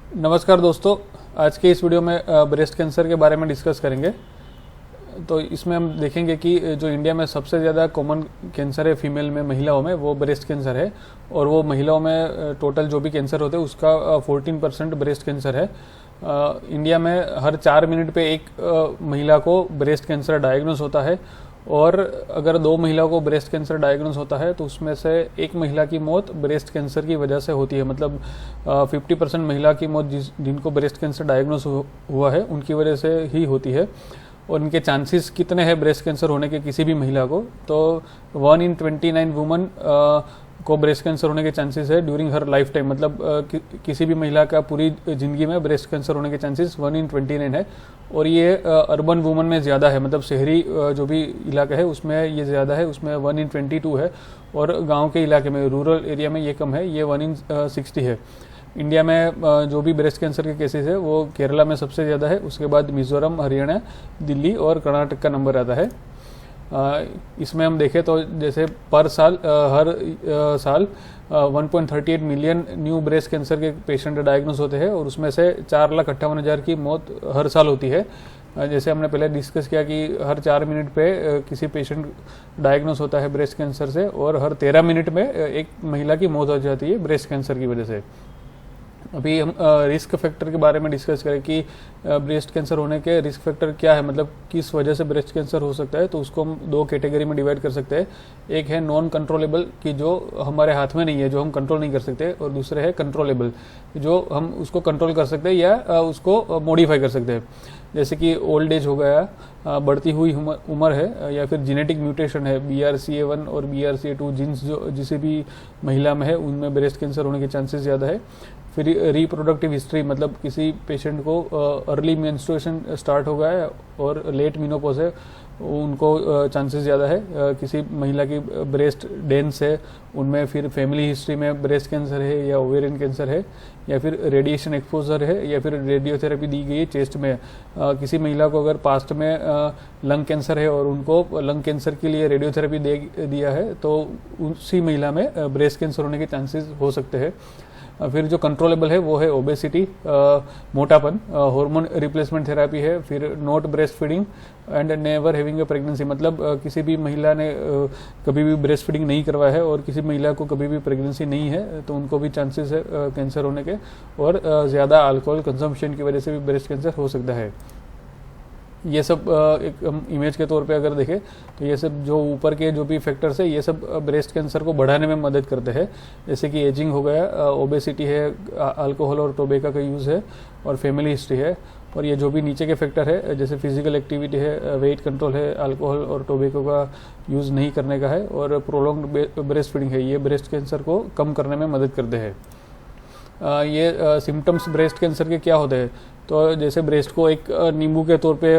नमस्कार दोस्तों, आज के इस वीडियो में ब्रेस्ट कैंसर के बारे में डिस्कस करेंगे। तो इसमें हम देखेंगे कि जो इंडिया में सबसे ज़्यादा कॉमन कैंसर है फीमेल में, महिलाओं में, वो ब्रेस्ट कैंसर है। और वो महिलाओं में टोटल जो भी कैंसर होते हैं उसका 14% ब्रेस्ट कैंसर है। इंडिया में हर 4 मिनट पे एक महिला को ब्रेस्ट कैंसर डायग्नोस होता है। और अगर 2 महिलाओं को ब्रेस्ट कैंसर डायग्नोस होता है तो उसमें से एक महिला की मौत ब्रेस्ट कैंसर की वजह से होती है। मतलब 50% महिला की मौत जिनको ब्रेस्ट कैंसर डायग्नोस हुआ है उनकी वजह से ही होती है। और इनके चांसेस कितने हैं ब्रेस्ट कैंसर होने के किसी भी महिला को, तो 1 in 29 वुमन को ब्रेस्ट कैंसर होने के चांसेस है ड्यूरिंग हर लाइफ टाइम। मतलब किसी भी महिला का पूरी जिंदगी में ब्रेस्ट कैंसर होने के चांसेस 1 in 29 है। और ये अर्बन वुमन में ज़्यादा है, मतलब शहरी जो भी इलाका है उसमें ये ज़्यादा है, उसमें 1 in 22 है। और गांव के इलाके में, रूरल एरिया में ये कम है, ये 1 in 60 है। इंडिया में जो भी ब्रेस्ट कैंसर के केसेस है वो केरला में सबसे ज़्यादा है, उसके बाद मिजोरम, हरियाणा, दिल्ली और कर्नाटक का नंबर आता है। इसमें हम देखें तो जैसे पर साल हर साल 1.38 मिलियन न्यू ब्रेस्ट कैंसर के पेशेंट डायग्नोस होते हैं और उसमें से 4,58,000 की मौत हर साल होती है। जैसे हमने पहले डिस्कस किया कि हर 4 मिनट पे किसी पेशेंट डायग्नोस होता है ब्रेस्ट कैंसर से, और हर 13 मिनट में एक महिला की मौत हो जाती है ब्रेस्ट कैंसर की वजह से। अभी हम रिस्क फैक्टर के बारे में डिस्कस करें कि ब्रेस्ट कैंसर होने के रिस्क फैक्टर क्या है, मतलब किस वजह से ब्रेस्ट कैंसर हो सकता है। तो उसको हम 2 कैटेगरी में डिवाइड कर सकते हैं। एक है नॉन कंट्रोलेबल, कि जो हमारे हाथ में नहीं है, जो हम कंट्रोल नहीं कर सकते, और दूसरे है कंट्रोलेबल, जो हम उसको कंट्रोल कर सकते हैं या उसको मॉडिफाई कर सकते हैं। जैसे कि ओल्ड एज हो गया, बढ़ती हुई उम्र है, या फिर जेनेटिक म्यूटेशन है, BRCA1 और BRCA2 जीन्स जो जिसे भी महिला में है उनमें ब्रेस्ट कैंसर होने के चांसेस ज़्यादा है। फिर रिप्रोडक्टिव हिस्ट्री, मतलब किसी पेशेंट को अर्ली मेंस्ट्रुएशन स्टार्ट हो गया है और लेट मेनोपॉज है, उनको चांसेस ज़्यादा है। किसी महिला की ब्रेस्ट डेंस है, उनमें फिर फैमिली हिस्ट्री में ब्रेस्ट कैंसर है या ओवेरियन कैंसर है, या फिर रेडिएशन एक्सपोजर है, या फिर रेडियोथेरेपी दी गई है चेस्ट में। किसी महिला को अगर पास्ट में लंग कैंसर है और उनको लंग कैंसर के लिए रेडियोथेरेपी दिया है तो उसी महिला में ब्रेस्ट कैंसर होने के चांसेस हो सकते हैं। फिर जो कंट्रोलेबल है वो है ओबेसिटी, मोटापन, हार्मोन रिप्लेसमेंट थेरापी है, फिर not breast feeding and never having a pregnancy. मतलब किसी भी महिला ने कभी भी ब्रेस्ट फीडिंग नहीं करवाया है और किसी महिला को कभी भी प्रेगनेंसी नहीं है तो उनको भी चांसेस है कैंसर होने के। और ज़्यादा अल्कोहल कंजम्पशन की वजह से भी ब्रेस्ट कैंसर हो सकता है। ये सब एक हम इमेज के तौर पे अगर देखें तो ये सब जो ऊपर के जो भी फैक्टर्स है ये सब ब्रेस्ट कैंसर को बढ़ाने में मदद करते हैं। जैसे कि एजिंग हो गया, ओबेसिटी है, अल्कोहल और टोबैको का यूज़ है, और फैमिली हिस्ट्री है। और ये जो भी नीचे के फैक्टर है जैसे फिजिकल एक्टिविटी है, वेट कंट्रोल है, अल्कोहल और टोबैको का यूज़ नहीं करने का है, और प्रोलॉन्ग्ड ब्रेस्ट फीडिंग है, ये ब्रेस्ट कैंसर को कम करने में मदद करते हैं। ये सिम्टम्स ब्रेस्ट कैंसर के क्या होते हैं, तो जैसे ब्रेस्ट को एक नींबू के तौर पे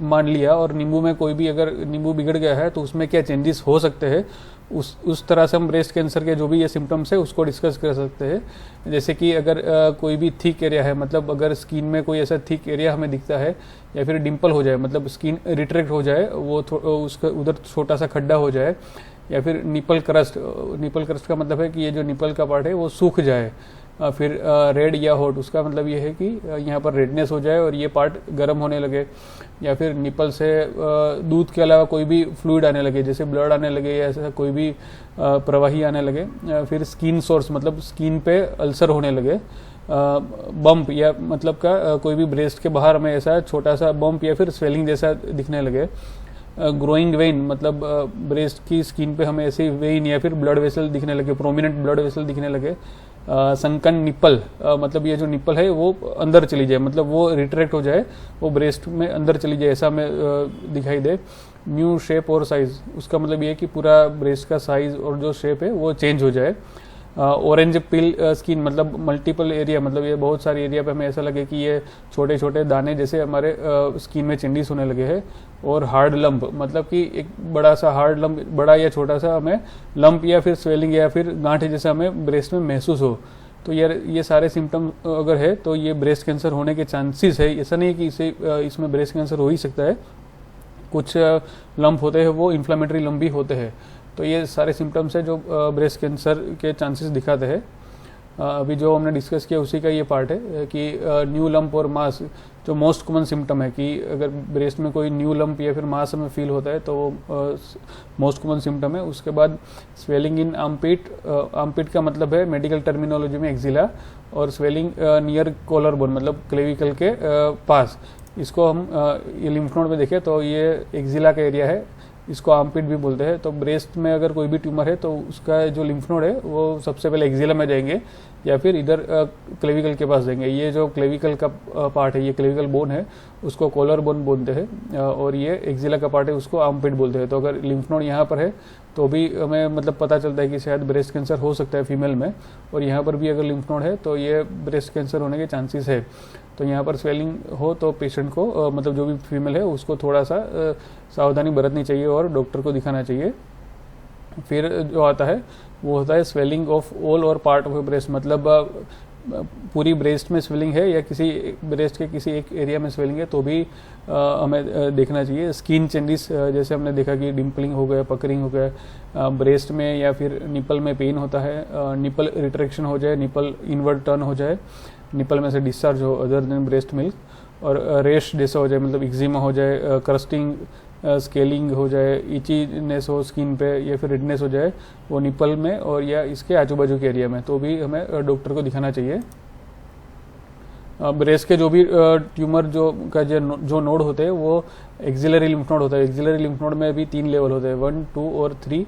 मान लिया, और नींबू में कोई भी अगर नींबू बिगड़ गया है तो उसमें क्या चेंजेस हो सकते हैं, उस तरह से हम ब्रेस्ट कैंसर के जो भी ये सिम्टम्स है उसको डिस्कस कर सकते हैं। जैसे कि अगर कोई भी थिक एरिया है, मतलब अगर स्किन में कोई ऐसा थिक एरिया हमें दिखता है, या फिर डिम्पल हो जाए, मतलब स्किन रिट्रैक्ट हो जाए, वो उसका उधर छोटा सा खड्डा हो जाए, या फिर निपल क्रस्ट का मतलब है कि ये जो निपल का पार्ट है वो सूख जाए। फिर रेड या हॉट, उसका मतलब ये है कि यहाँ पर रेडनेस हो जाए और ये पार्ट गर्म होने लगे, या फिर निपल से दूध के अलावा कोई भी फ्लूइड आने लगे, जैसे ब्लड आने लगे या ऐसा कोई भी प्रवाही आने लगे। फिर स्किन सोर्स, मतलब स्किन पे अल्सर होने लगे। बम्प, या मतलब का कोई भी ब्रेस्ट के बाहर में ऐसा छोटा सा बम्प या फिर स्वेलिंग जैसा दिखने लगे। ग्रोइंग वेन, मतलब ब्रेस्ट की स्किन पे हमें ऐसे वेन या फिर ब्लड वेसल दिखने लगे, प्रोमिनेंट ब्लड वेसल दिखने लगे। संकन निप्पल, मतलब ये जो निप्पल है वो अंदर चली जाए, मतलब वो रिट्रैक्ट हो जाए, वो ब्रेस्ट में अंदर चली जाए, ऐसा हमें दिखाई दे। न्यू शेप और साइज, उसका मतलब ये है कि पूरा ब्रेस्ट का साइज और जो शेप है वो चेंज हो जाए। ऑरेंज पिल स्किन, मतलब मल्टीपल एरिया, मतलब ये बहुत सारे एरिया पे हमें ऐसा लगे कि ये छोटे छोटे दाने जैसे हमारे स्किन में चिंडीस होने लगे हैं। और हार्ड लंप, मतलब कि एक बड़ा सा हार्ड लंप, बड़ा या छोटा सा हमें लंप या फिर स्वेलिंग या फिर गांठ जैसा हमें ब्रेस्ट में महसूस हो। तो ये सारे सिम्टम अगर है तो ये ब्रेस्ट कैंसर होने के चांसेस है। ऐसा नहीं है कि इसमें ब्रेस्ट कैंसर हो ही सकता है, कुछ लंप होते हैं वो इन्फ्लामेटरी लंप भी होते हैं। तो ये सारे सिम्टम्स है जो ब्रेस्ट कैंसर के चांसेस दिखाते हैं। अभी जो हमने डिस्कस किया उसी का ये पार्ट है कि न्यू लंप और मास जो मोस्ट कॉमन सिम्टम है कि अगर ब्रेस्ट में कोई न्यू लंप या फिर मास हमें फील होता है तो वो मोस्ट कॉमन सिम्टम है। उसके बाद स्वेलिंग इन आर्मपिट, आर्मपिट का मतलब है मेडिकल टर्मिनोलॉजी में एक्जिला, और स्वेलिंग नियर कॉलर बोन मतलब क्लेविकल के पास, इसको हम ये लिम्फ नोड में देखें तो ये एक्जिला का एरिया है, इसको आर्मपिट भी बोलते हैं। तो ब्रेस्ट में अगर कोई भी ट्यूमर है तो उसका जो लिम्फ नोड है वो सबसे पहले एक्जिला में जाएंगे या फिर इधर क्लेविकल के पास जाएंगे। ये जो क्लेविकल का पार्ट है, ये क्लेविकल बोन है, उसको कॉलर बोन बोलते हैं, और ये एक्जिला का पार्ट है, उसको आर्मपिट बोलते हैं। तो अगर लिम्फ नोड यहाँ पर है तो भी हमें मतलब पता चलता है कि शायद ब्रेस्ट कैंसर हो सकता है फीमेल में, और यहाँ पर भी अगर लिम्फ नोड है तो ये ब्रेस्ट कैंसर होने के चांसेस है। तो यहाँ पर स्वेलिंग हो तो पेशेंट को मतलब जो भी फीमेल है उसको थोड़ा सा सावधानी बरतनी चाहिए और डॉक्टर को दिखाना चाहिए। फिर जो आता है वो होता है स्वेलिंग ऑफ ऑल और पार्ट ऑफ ब्रेस्ट, मतलब पूरी ब्रेस्ट में स्वेलिंग है या किसी ब्रेस्ट के किसी एक एरिया में स्वेलिंग है तो भी हमें देखना चाहिए। स्किन चेंजेस जैसे हमने देखा कि डिम्पलिंग हो गया, पकरिंग हो गया, ब्रेस्ट में या फिर निपल में पेन होता है, निपल रिट्रैक्शन हो जाए, निपल इनवर्ट टर्न हो जाए, निपल में से डिस्चार्ज हो अदर देन ब्रेस्ट मिल्क, और रेश जैसा हो जाए मतलब एक्जिमा हो जाए, क्रस्टिंग स्केलिंग हो जाए, इचीनेस हो स्किन पे या फिर रेडनेस हो जाए वो निपल में और या इसके आजू बाजू के एरिया में, तो भी हमें डॉक्टर को दिखाना चाहिए। ब्रेस्ट के जो भी ट्यूमर जो नोड होते हैं वो एक्सिलरी लिम्फ नोड होता है। एक्सिलरी लिम्फ नोड में भी 3 लेवल होते हैं, 1, 2 और 3।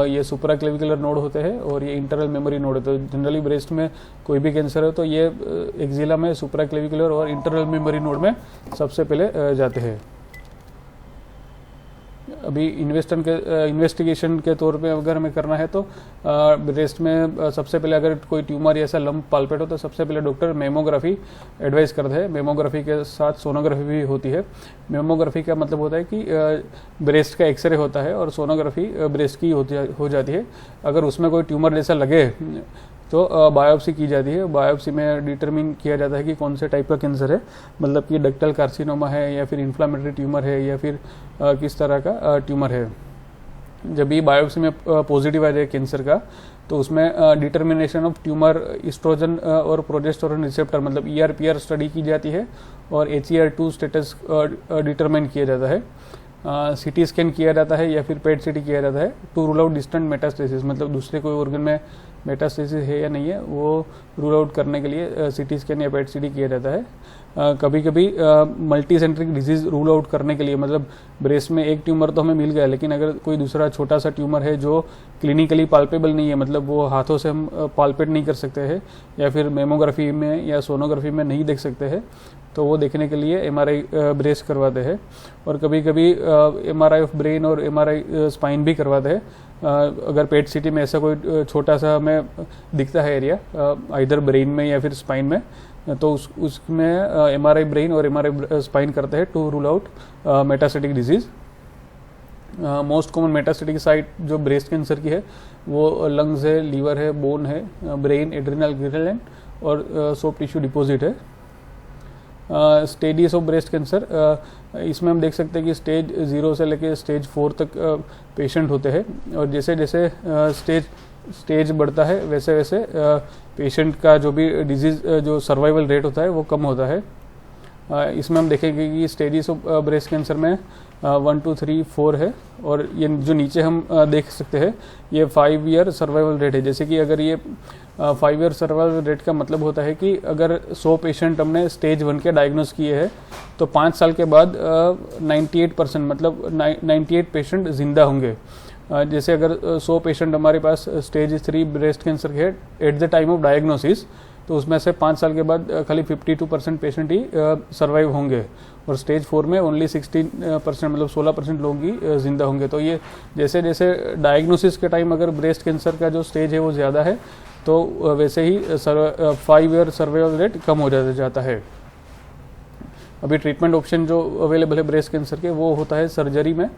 ये सुपरा क्लेविकुलर नोड होते हैं और ये इंटरनल मेमोरी नोड होते हैं। जनरली ब्रेस्ट में कोई भी कैंसर है तो ये एक्जिला में सुपरा क्लेविकुलर और इंटरनल मेमोरी नोड में सबसे पहले जाते हैं। अभी इन्वेस्टिगेशन के तौर पे अगर हमें करना है तो ब्रेस्ट में सबसे पहले अगर कोई ट्यूमर या ऐसा लंप पाल्पेट हो तो सबसे पहले डॉक्टर मेमोग्राफी एडवाइस करते हैं। मेमोग्राफी के साथ सोनोग्राफी भी होती है। मेमोग्राफी का मतलब होता है कि ब्रेस्ट का एक्सरे होता है और सोनोग्राफी ब्रेस्ट की हो जाती है। अगर उसमें कोई ट्यूमर जैसा लगे तो बायोप्सी की जाती है। बायोप्सी में डिटरमिन किया जाता है कि कौन से टाइप का कैंसर है, मतलब कि डक्टल कार्सिनोमा है या फिर इन्फ्लामेटरी ट्यूमर है या फिर किस तरह का ट्यूमर है। जब भी बायोप्सी में पॉजिटिव आ जाए कैंसर का तो उसमें डिटर्मिनेशन ऑफ ट्यूमर इस्ट्रोजन और प्रोजेस्टेरोन रिसेप्टर मतलब ER/PR स्टडी की जाती है और HER2 स्टेटस डिटरमाइन किया जाता है। CT स्कैन किया जाता है या फिर पेट CT किया जाता है to rule out distant metastasis, मतलब दूसरे कोई ऑर्गन में मेटास्टेसिस है या नहीं है वो रूल आउट करने के लिए CT स्कैन या पेट CT किया जाता है। कभी कभी multi centric disease rule out करने के लिए, मतलब ब्रेस्ट में एक ट्यूमर तो हमें मिल गया लेकिन अगर कोई दूसरा छोटा सा ट्यूमर है जो क्लिनिकली पाल्पेबल नहीं है, मतलब वो हाथों से हम पाल्पेट नहीं कर सकते हैं या फिर मेमोग्राफी में या सोनोग्राफी में नहीं देख सकते हैं, तो वो देखने के लिए MRI ब्रेस्ट करवाते हैं। और कभी कभी MRI ऑफ ब्रेन और MRI स्पाइन भी करवाते हैं। अगर पेट CT में ऐसा कोई छोटा सा हमें दिखता है एरिया इधर ब्रेन में या फिर स्पाइन में, तो उसमें MRI ब्रेन और MRI स्पाइन करते हैं to rule out metastatic disease. Most common metastatic site जो ब्रेस्ट कैंसर की है वो लंग्स है, लीवर है, बोन है, ब्रेन, एड्रिनल ग्लैंड और सॉफ्ट टिश्यू डिपॉजिट है। स्टेजेस ऑफ ब्रेस्ट कैंसर, इसमें हम देख सकते हैं कि स्टेज 0 से लेकर स्टेज 4 तक पेशेंट होते हैं और जैसे जैसे स्टेज बढ़ता है वैसे वैसे पेशेंट का जो भी डिजीज जो सर्वाइवल रेट होता है वो कम होता है। इसमें हम देखेंगे कि स्टेजेस ऑफ ब्रेस्ट कैंसर में 1, 2, 3, 4 है और ये जो नीचे हम देख सकते हैं ये 5 ईयर सर्वाइवल रेट है। जैसे कि अगर ये 5 ईयर सर्वाइवल रेट का मतलब होता है कि अगर 100 पेशेंट हमने स्टेज 1 के डायग्नोस किए हैं तो 5 साल के बाद 98% मतलब 98 पेशेंट जिंदा होंगे। जैसे अगर 100 पेशेंट हमारे पास स्टेज 3 ब्रेस्ट कैंसर के at the time of diagnosis तो उसमें से 5 साल के बाद खाली 52% पेशेंट ही सर्वाइव होंगे और स्टेज 4 में ओनली 16% मतलब 16% लोग ही जिंदा होंगे। तो ये जैसे जैसे डायग्नोसिस के टाइम अगर ब्रेस्ट कैंसर का जो स्टेज है वो ज़्यादा है तो वैसे ही 5 ईयर सर्वाइवल रेट कम हो जाता है। अभी ट्रीटमेंट ऑप्शन जो अवेलेबल है ब्रेस्ट कैंसर के वो होता है सर्जरी में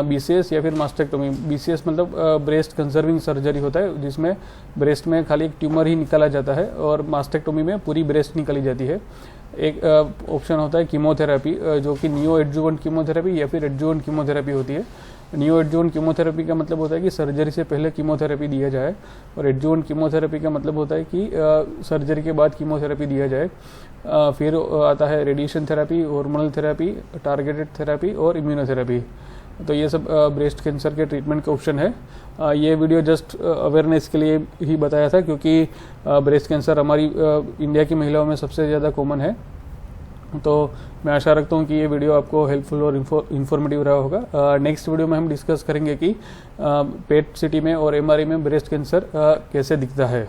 BCS या फिर मास्टेक्टोमी। BCS मतलब ब्रेस्ट कंजर्विंग सर्जरी होता है जिसमें ब्रेस्ट में खाली एक ट्यूमर ही निकाला जाता है और मास्टेक्टोमी में पूरी ब्रेस्ट निकाली जाती है। एक ऑप्शन होता है कीमोथेरेपी, जो कि नियो एडजुवेंट कीमोथेरेपी या फिर एडजुवेंट कीमोथेरेपी होती है। नियो एडजुवेंट कीमोथेरेपी का मतलब होता है कि सर्जरी से पहले कीमोथेरेपी दिया जाए, और एडजुवेंट कीमोथेरेपी का मतलब होता है कि सर्जरी के बाद कीमोथेरेपी दिया जाए। फिर आता है radiation therapy, hormonal therapy, targeted therapy और इम्यूनोथेरेपी। तो ये सब ब्रेस्ट कैंसर के ट्रीटमेंट का ऑप्शन है। ये वीडियो जस्ट अवेयरनेस के लिए ही बताया था, क्योंकि ब्रेस्ट कैंसर हमारी इंडिया की महिलाओं में सबसे ज़्यादा कॉमन है। तो मैं आशा रखता हूँ कि ये वीडियो आपको हेल्पफुल और इन्फॉर्मेटिव रहा होगा। नेक्स्ट वीडियो में हम डिस्कस करेंगे कि पेट सिटी में और एमआरआई में ब्रेस्ट कैंसर कैसे दिखता है।